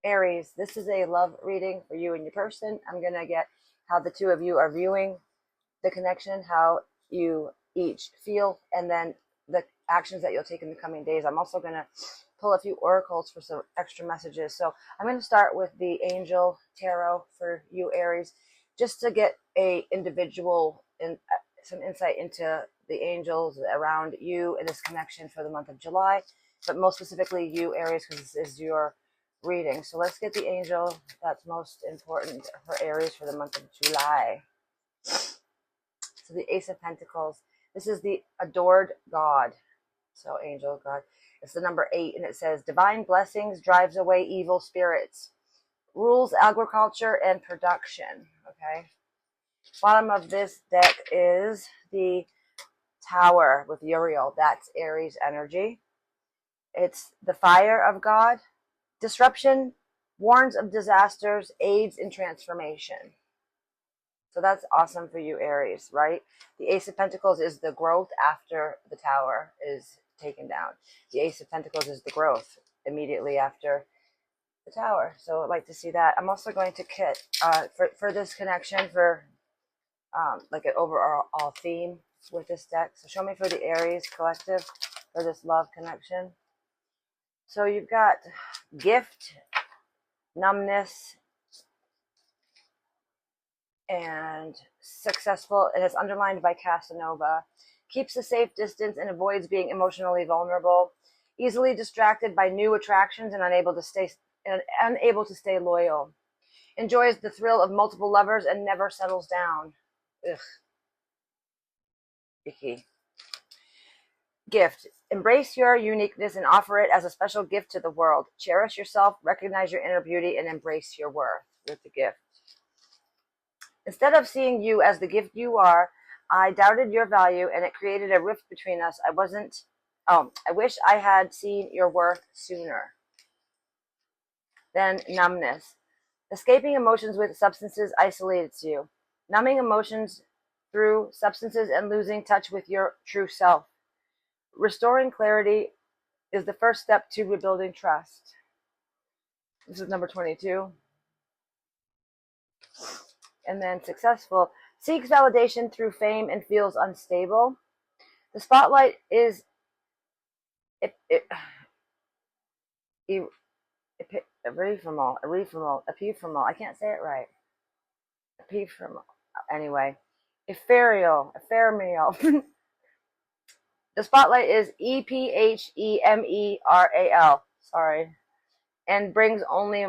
Aries, this is a love reading for you and your person. I'm going to get how the two of you are viewing the connection, how you each feel, and then the actions that you'll take in the coming days. I'm also going to pull a few oracles for some extra messages. So I'm going to start with the Angel Tarot for you, Aries, just to get a individual and some insight into the angels around you and this connection for the month of July, but most specifically you, Aries, because this is your reading. So let's get the angel that's most important for Aries for the month of July. So the Ace of Pentacles. This is the adored God. So angel God. It's the number 8, and it says, divine blessings drives away evil spirits. Rules agriculture and production. Okay. Bottom of this deck is the Tower with Uriel. That's Aries energy. It's the fire of God. Disruption warns of disasters, aids in transformation. So that's awesome for you, Aries, right? The Ace of Pentacles is the growth after the Tower is taken down. The Ace of Pentacles is the growth immediately after the Tower. So I'd like to see that. I'm also going to kit for this connection for like an overall theme with this deck. So show me for the Aries collective for this love connection. So you've got gift, numbness, and successful, and it's underlined by Casanova. Keeps a safe distance and avoids being emotionally vulnerable. Easily distracted by new attractions and unable to stay loyal. Enjoys the thrill of multiple lovers and never settles down. Ugh. Icky. Gift. Embrace your uniqueness and offer it as a special gift to the world. Cherish yourself, recognize your inner beauty, and embrace your worth with the gift. Instead of seeing you as the gift you are, I doubted your value and it created a rift between us. I wish I had seen your worth sooner. Then numbness. Escaping emotions with substances isolates you. Numbing emotions through substances and losing touch with your true self. Restoring clarity is the first step to rebuilding trust. This is number 22. And then successful. Seeks validation through fame and feels unstable. The spotlight is ephemeral. I can't say it right. Ephemeral. Anyway, ethereal. The spotlight is ephemeral. Sorry, and brings only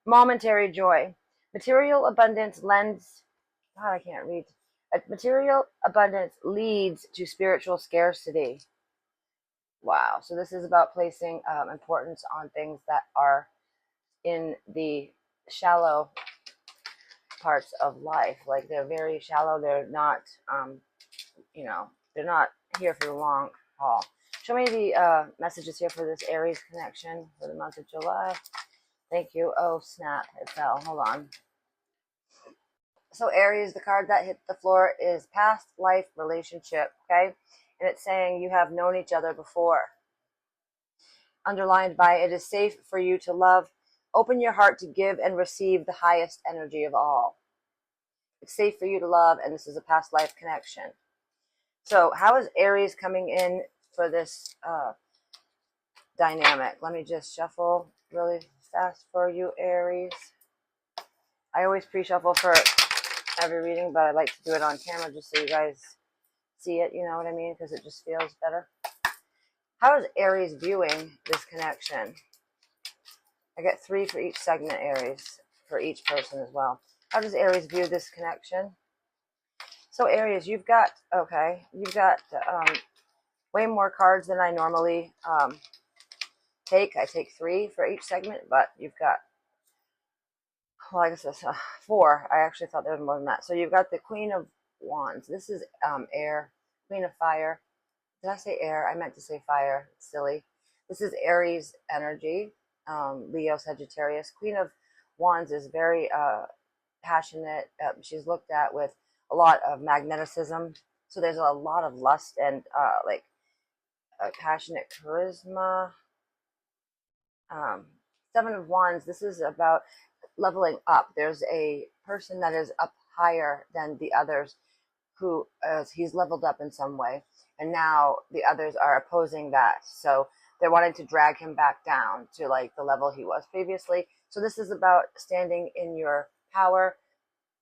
momentary joy. Material abundance lends. God, I can't read. Material abundance leads to spiritual scarcity. Wow. So this is about placing importance on things that are in the shallow parts of life. Like they're very shallow. They're not, they're not here for the long haul. Show me the messages here for this Aries connection for the month of July. Thank you. Oh, snap. It fell. Hold on. So Aries, the card that hit the floor is past life relationship, okay? And it's saying you have known each other before. Underlined by, it is safe for you to love. Open your heart to give and receive the highest energy of all. It's safe for you to love, and this is a past life connection. So how is Aries coming in for this dynamic? Let me just shuffle really fast for you, Aries. I always pre-shuffle for every reading, but I like to do it on camera just so you guys see it, you know what I mean? Because it just feels better. How is Aries viewing this connection? I get 3 for each segment, Aries, for each person as well. How does Aries view this connection? So Aries, you've got way more cards than I normally take. I take 3 for each segment, but you've got, well, I guess that's 4. I actually thought there was more than that. So you've got the Queen of Wands. This is air. Queen of Fire. Did I say air? I meant to say fire. It's silly. This is Aries energy. Leo, Sagittarius. Queen of Wands is very passionate. She's looked at with a lot of magnetism. So there's a lot of lust and passionate charisma. Seven of Wands, this is about leveling up. There's a person that is up higher than the others who he's leveled up in some way, and now the others are opposing that. So they're wanting to drag him back down to like the level he was previously. So this is about standing in your power,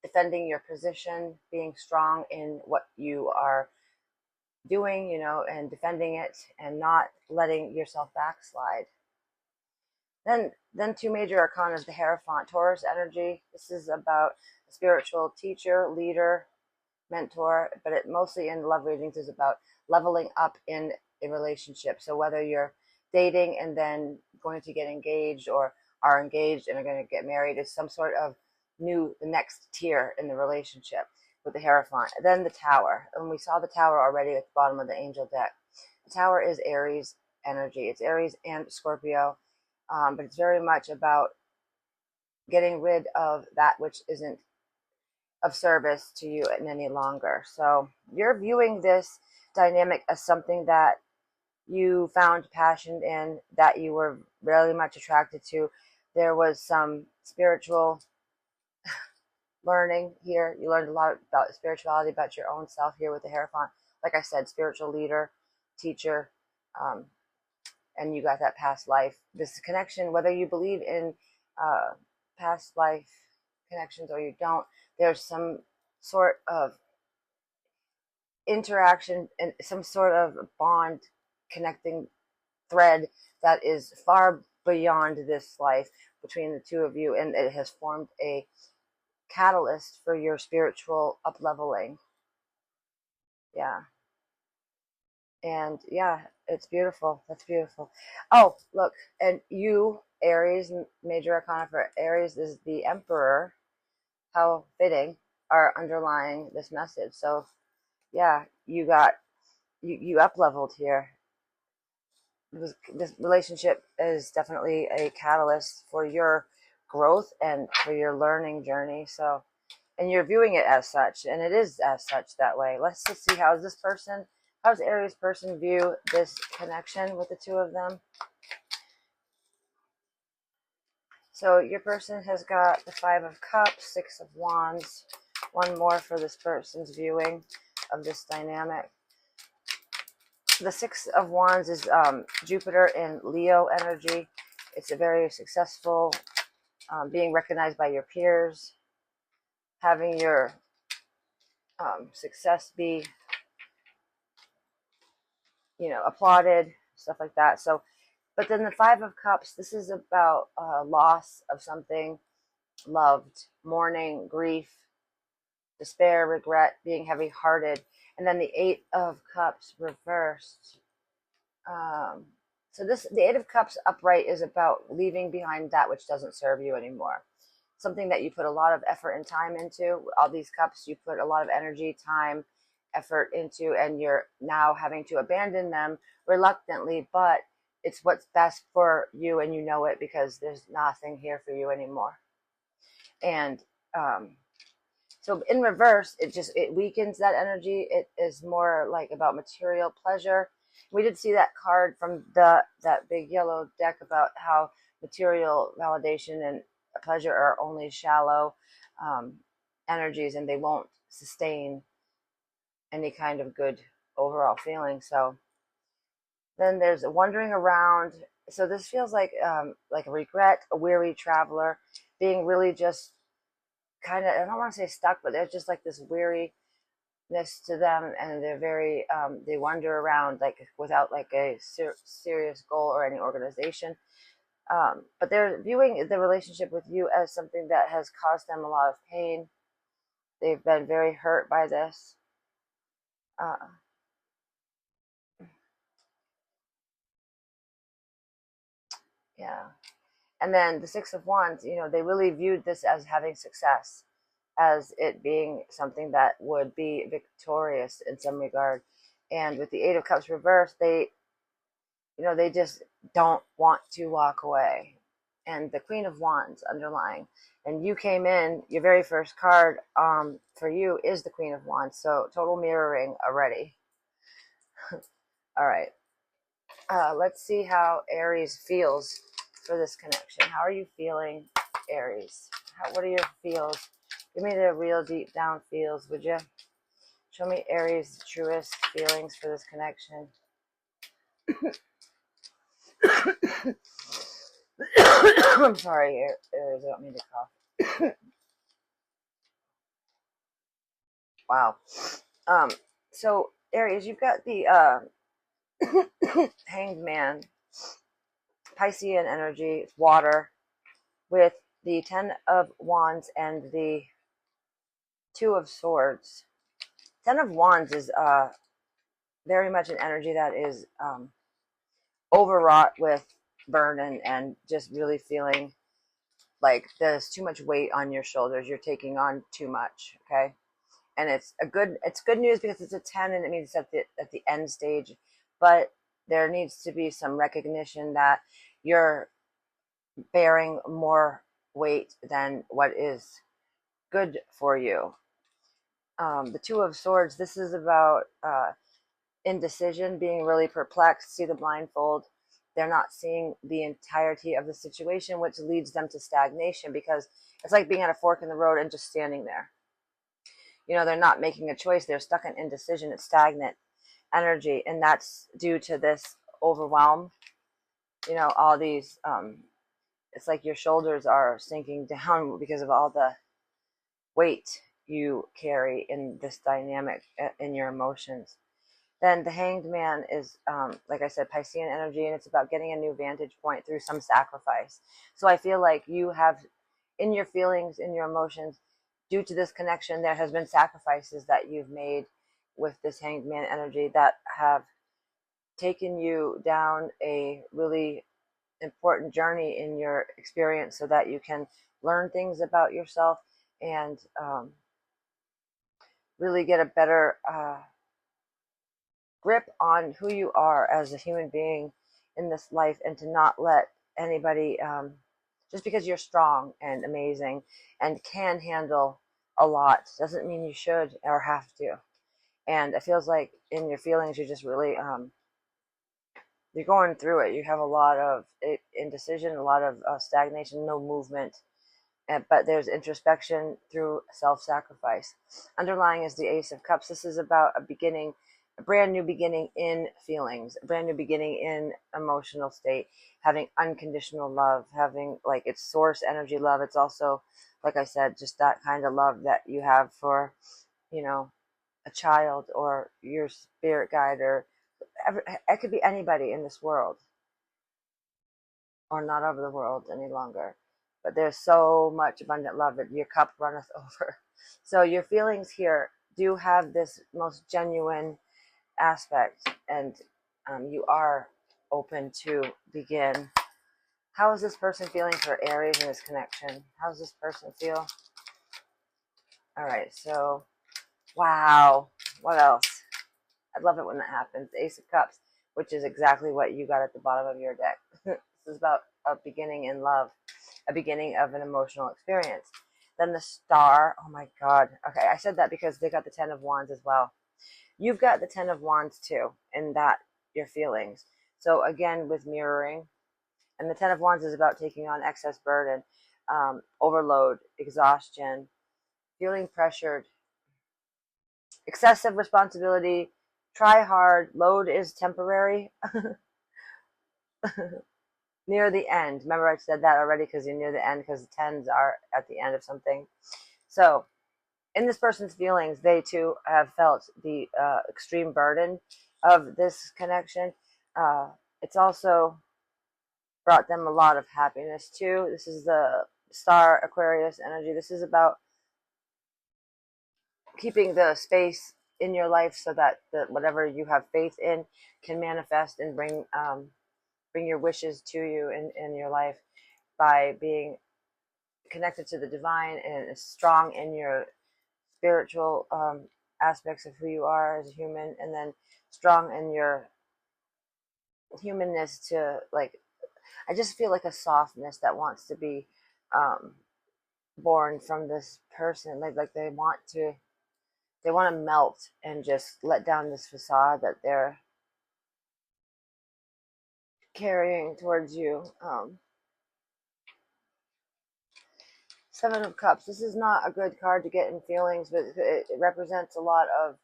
defending your position, being strong in what you are doing, you know, and defending it and not letting yourself backslide. Then two major arcana is the Hierophant, Taurus energy. This is about a spiritual teacher, leader, mentor, but it mostly in love readings is about leveling up in a relationship. So whether you're dating and then going to get engaged, or are engaged and are going to get married, is some sort of the next tier in the relationship with the Hierophant. Then the Tower, and we saw the Tower already at the bottom of the Angel deck. The Tower is Aries energy. It's Aries and Scorpio, but it's very much about getting rid of that which isn't of service to you any longer. So you're viewing this dynamic as something that you found passion in, that you were really much attracted to. There was some spiritual learning here. You learned a lot about spirituality, about your own self here with the Hierophant. Like I said, spiritual leader, teacher, and you got that past life. This connection, whether you believe in past life connections or you don't, there's some sort of interaction and some sort of bond, connecting thread that is far beyond this life between the two of you, and it has formed a catalyst for your spiritual up-leveling. Yeah. And yeah, it's beautiful. That's beautiful. Oh, look, and you, Aries, major arcana for Aries is the Emperor. How fitting, are underlying this message. So yeah, you up leveled here. This relationship is definitely a catalyst for your growth and for your learning journey. So, and you're viewing it as such, and it is as such that way. Let's just see how does Aries person view this connection with the two of them? So your person has got the Five of Cups, Six of Wands, one more for this person's viewing of this dynamic. The Six of Wands is Jupiter in Leo energy. It's a very successful, being recognized by your peers, having your success be, applauded, stuff like that. So, but then the Five of Cups, this is about loss of something loved, mourning, grief, despair, regret, being heavy-hearted. And then the Eight of Cups reversed. So the Eight of Cups upright is about leaving behind that which doesn't serve you anymore. Something that you put a lot of effort and time into. All these cups, you put a lot of energy, time, effort into, and you're now having to abandon them reluctantly, but it's what's best for you, and you know it because there's nothing here for you anymore. And so in reverse, it weakens that energy. It is more like about material pleasure. We did see that card from that big yellow deck about how material validation and pleasure are only shallow energies, and they won't sustain any kind of good overall feeling. So then there's a wandering around. So this feels like a regret, a weary traveler, being really just kind of, I don't want to say stuck, but there's just like this weariness to them, and they're very they wander around like without like a serious goal or any organization, but they're viewing the relationship with you as something that has caused them a lot of pain. They've been very hurt by this. Yeah. And then the Six of Wands, they really viewed this as having success, as it being something that would be victorious in some regard. And with the Eight of Cups reversed, they just don't want to walk away. And the Queen of Wands underlying. And you came in, your very first card for you is the Queen of Wands. So total mirroring already. All right. Let's see how Aries feels for this connection. How are you feeling, Aries? What are your feels? Give me the real deep down feels, would you? Show me Aries' truest feelings for this connection. I'm sorry, Aries, I don't mean to cough. Wow. So Aries, you've got the Hanged Man, Piscean energy, it's water, with the Ten of Wands and the Two of Swords. Ten of Wands is very much an energy that is overwrought with burden and just really feeling like there's too much weight on your shoulders. You're taking on too much, okay? And it's good news because it's a 10 and it means it's at the end stage, but there needs to be some recognition that you're bearing more weight than what is good for you. The Two of Swords, this is about indecision, being really perplexed. See the blindfold. They're not seeing the entirety of the situation, which leads them to stagnation, because it's like being at a fork in the road and just standing there. You know, they're not making a choice. They're stuck in indecision. It's stagnant energy, and that's due to this overwhelm. You know, all these, it's like your shoulders are sinking down because of all the weight you carry in this dynamic in your emotions. Then the Hanged Man is, like I said, Piscean energy, and it's about getting a new vantage point through some sacrifice. So I feel like you have, in your feelings, in your emotions, due to this connection, there has been sacrifices that you've made with this Hanged Man energy that have taken you down a really important journey in your experience so that you can learn things about yourself and really get a better grip on who you are as a human being in this life, and to not let anybody, just because you're strong and amazing and can handle a lot doesn't mean you should or have to. And it feels like in your feelings you're just really you're going through it. You have a lot of indecision, a lot of stagnation, no movement, but there's introspection through self-sacrifice. Underlying is the Ace of Cups. This is about a beginning, a brand new beginning in feelings, a brand new beginning in emotional state, having unconditional love, having like it's source energy love. It's also, like I said, just that kind of love that you have for, you know, a child or your spirit guide, or it could be anybody in this world, or not of the world any longer. But there's so much abundant love that your cup runneth over. So your feelings here do have this most genuine aspect, and you are open to begin. How is this person feeling for Aries in this connection? How does this person feel? All right, so wow. What else? I love it when that happens. Ace of Cups, which is exactly what you got at the bottom of your deck. This is about a beginning in love, a beginning of an emotional experience. Then the Star. Oh my God. Okay, I said that because they got the Ten of Wands as well. You've got the Ten of Wands too, in that your feelings. So again, with mirroring, and the Ten of Wands is about taking on excess burden, overload, exhaustion, feeling pressured, excessive responsibility. Try hard. Load is temporary. Near the end. Remember I said that already, because you're near the end, because the tens are at the end of something. So in this person's feelings, they too have felt the extreme burden of this connection. It's also brought them a lot of happiness too. This is the Star Aquarius energy. This is about keeping the space in your life so that whatever you have faith in can manifest and bring your wishes to you in your life, by being connected to the divine and strong in your spiritual aspects of who you are as a human, and then strong in your humanness to, like, I just feel like a softness that wants to be born from this person. Like they want to melt and just let down this facade that they're carrying towards you. Seven of Cups. This is not a good card to get in feelings, but it represents a lot of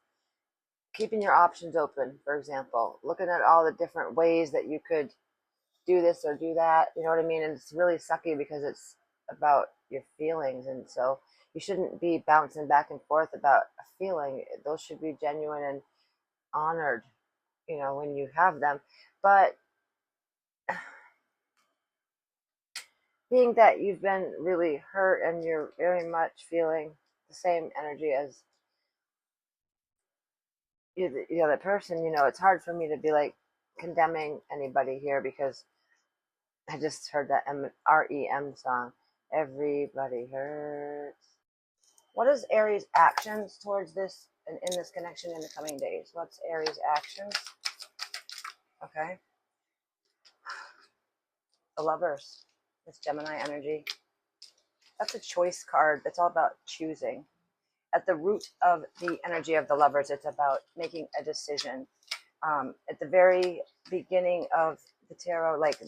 keeping your options open, for example. Looking at all the different ways that you could do this or do that. You know what I mean? And it's really sucky because it's about your feelings. And so you shouldn't be bouncing back and forth about a feeling. Those should be genuine and honored, you know, when you have them. But being that you've been really hurt and you're very much feeling the same energy as the other person, you know, it's hard for me to be like condemning anybody here because I just heard that REM song. Everybody hurts. What is Aries' actions towards this and in this connection in the coming days? What's Aries' actions? Okay. The Lovers. It's Gemini energy. That's a choice card. That's all about choosing. At the root of the energy of the Lovers, it's about making a decision. At the very beginning of the tarot, like a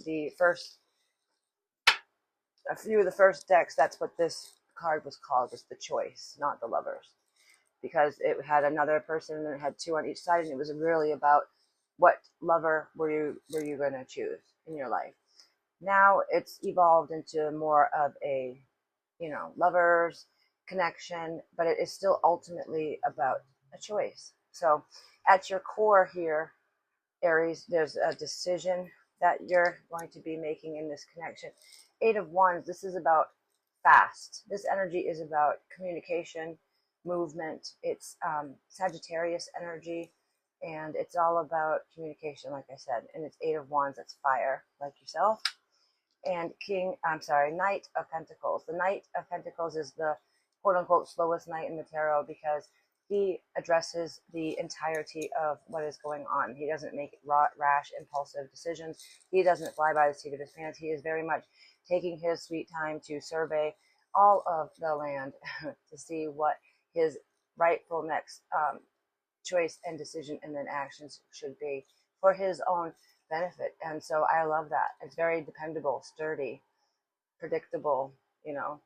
few of the first decks, that's what this card was called, was the choice, not the Lovers, because it had another person and it had two on each side, and it was really about what lover were you going to choose in your life. Now it's evolved into more of a, you know, lovers connection, but it is still ultimately about a choice. So at your core here, Aries, there's a decision that you're going to be making in this connection. Eight of Wands, this is about fast. This energy is about communication, movement. It's Sagittarius energy, and it's all about communication, like I said. And it's Eight of Wands, that's fire, like yourself. And Knight of Pentacles. The Knight of Pentacles is the quote-unquote slowest knight in the tarot because he addresses the entirety of what is going on. He doesn't make rash, impulsive decisions. He doesn't fly by the seat of his pants. He is very much taking his sweet time to survey all of the land to see what his rightful next choice and decision and then actions should be for his own benefit. And so I love that. It's very dependable, sturdy, predictable, you know.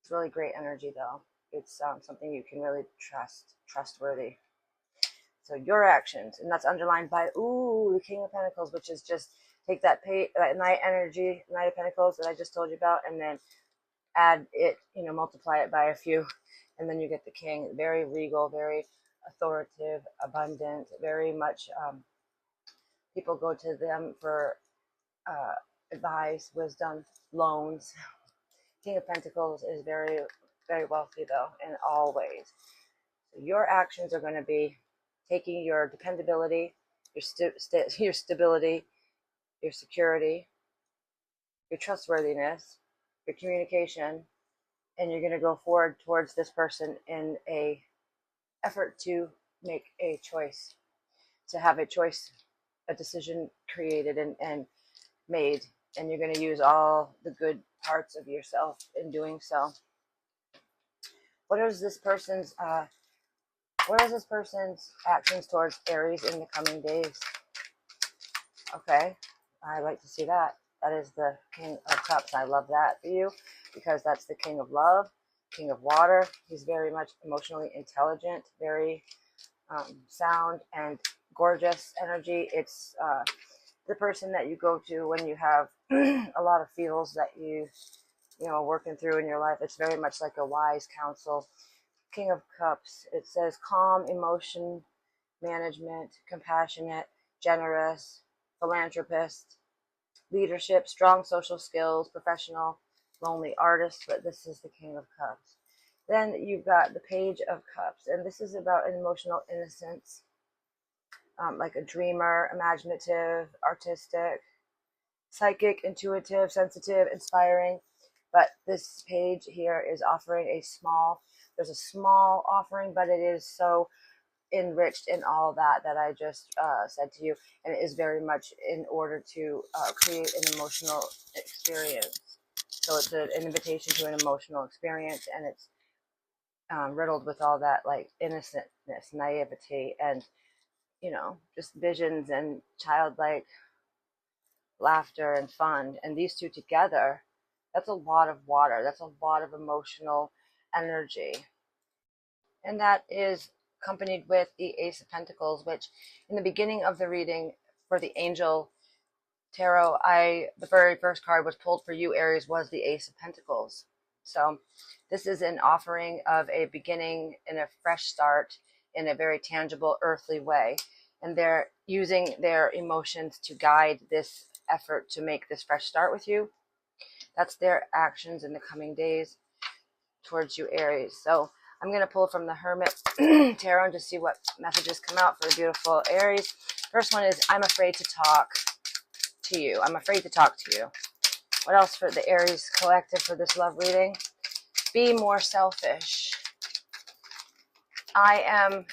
It's really great energy though. It's something you can really trustworthy. So your actions, and that's underlined by the King of Pentacles, which is just take that night energy, Knight of Pentacles that I just told you about, and then add it, you know, multiply it by a few, and then you get the King. Very regal, very authoritative, abundant, very much. People go to them for advice, wisdom, loans. King of Pentacles is very, very wealthy though in all ways. So your actions are going to be taking your dependability, your stability, your security, your trustworthiness, your communication, and you're going to go forward towards this person in a effort to make a choice, to have a choice, a decision created and made, and you're going to use all the good parts of yourself in doing so. What is this person's actions towards Aries in the coming days? Okay, I like to see that. That is the King of Cups. I love that for you because that's the King of Love, King of Water. He's very much emotionally intelligent, very sound and gorgeous energy. It's the person that you go to when you have a lot of feels that you know, working through in your life. It's very much like a wise counsel. King of Cups, it says calm, emotion management, compassionate, generous, philanthropist, leadership, strong social skills, professional, lonely artist, but this is the King of Cups. Then you've got the Page of Cups, and this is about an emotional innocence, like a dreamer, imaginative, artistic, psychic, intuitive, sensitive, inspiring. But this page here is offering there's a small offering, but it is so enriched in all that I just said to you, and it is very much in order to create an emotional experience. So it's an invitation to an emotional experience, and it's riddled with all that like innocentness, naivety, and you know, just visions and childlike laughter and fun. And these two together, That's a lot of water. That's a lot of emotional energy. And that is accompanied with the Ace of Pentacles, which in the beginning of the reading for the Angel Tarot, the very first card was pulled for you, Aries, was the Ace of Pentacles. So this is an offering of a beginning and a fresh start in a very tangible, earthly way. And they're using their emotions to guide this effort to make this fresh start with you. That's their actions in the coming days towards you, Aries. So I'm going to pull from the Hermit Tarot to see what messages come out for the beautiful Aries. First one is, I'm afraid to talk to you. I'm afraid to talk to you. What else for the Aries collective for this love reading? Be more selfish. I am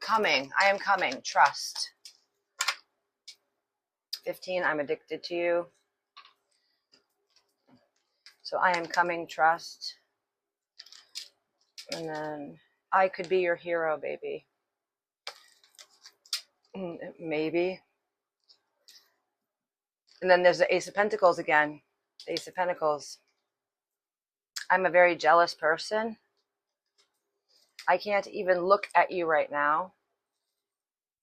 coming. I am coming. Trust. 15, I'm addicted to you. So I am coming. Trust. And then I could be your hero, baby. Maybe. And then there's the Ace of Pentacles again. The Ace of Pentacles. I'm a very jealous person. I can't even look at you right now.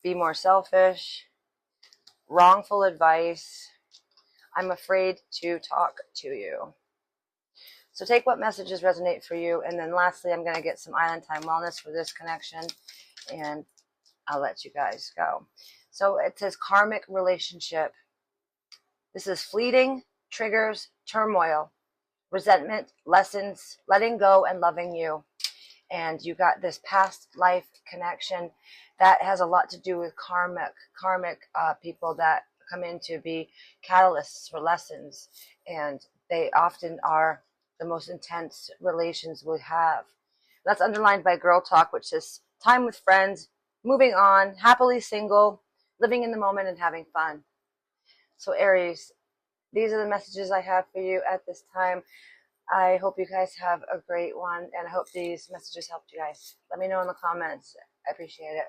Be more selfish. Wrongful advice. I'm afraid to talk to you. So take what messages resonate for you. And then lastly, I'm going to get some Island Time Wellness for this connection. And I'll let you guys go. So it says karmic relationship. This is fleeting, triggers, turmoil, resentment, lessons, letting go, and loving you. And you got this past life connection that has a lot to do with karmic people that come in to be catalysts for lessons. And they often are the most intense relations we have. That's underlined by Girl Talk, which is time with friends, moving on, happily single, living in the moment, and having fun. So Aries, these are the messages I have for you at this time. I hope you guys have a great one, and I hope these messages helped you guys. Let me know in the comments. I appreciate it.